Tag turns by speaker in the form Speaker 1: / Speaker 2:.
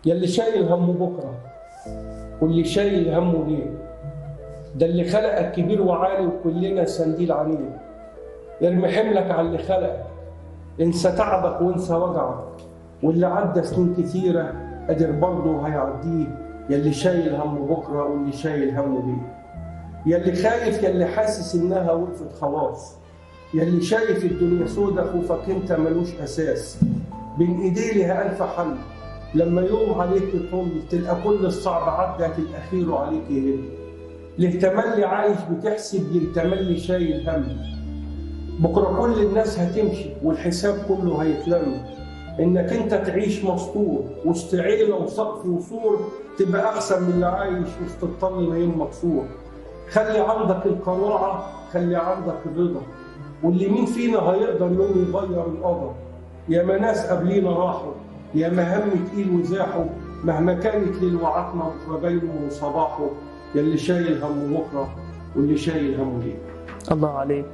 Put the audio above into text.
Speaker 1: يلي شايل هم بكره واللي شايل همه ليه، ده اللي خلقك كبير وعالي وكلنا سنديل عليه. ارمي حملك على اللي خلقك، انسى تعبك وانسى وجعك، واللي عدى سنين كتيرة قادر برضه هيعديه. يلي شايل هم بكرة واللي شايل همه ليه، يلي خايف، يلي حاسس انها وقفت خلاص، يلي شايف الدنيا سودة، خوفك انت ملوش اساس. بين ايديه لها الف حل، لما يوم عليك يطل تلقى كل الصعب عدى، الاخير عليك يهد. ليه تملي عايش بتحسب، ليه تملي شايل هم. بكره كل الناس هتمشي والحساب كله هيتلم، انك انت تعيش مستور وسط عيله وسقف وسور، تبقى احسن من اللي عايش وسط الطل نايم مكسور. خلي عندك القناعه، خلي عندك الرضا، واللي مين فينا هيقدر يوم يغير القدر. ياما ناس قبلينا راحوا، ياما هم تقيل وزاحوا، مهما كانت ليل وعتمه بكره باينه وصباحه. يلي شايل هم بكره واللي شايل همه ليه.
Speaker 2: الله عليك.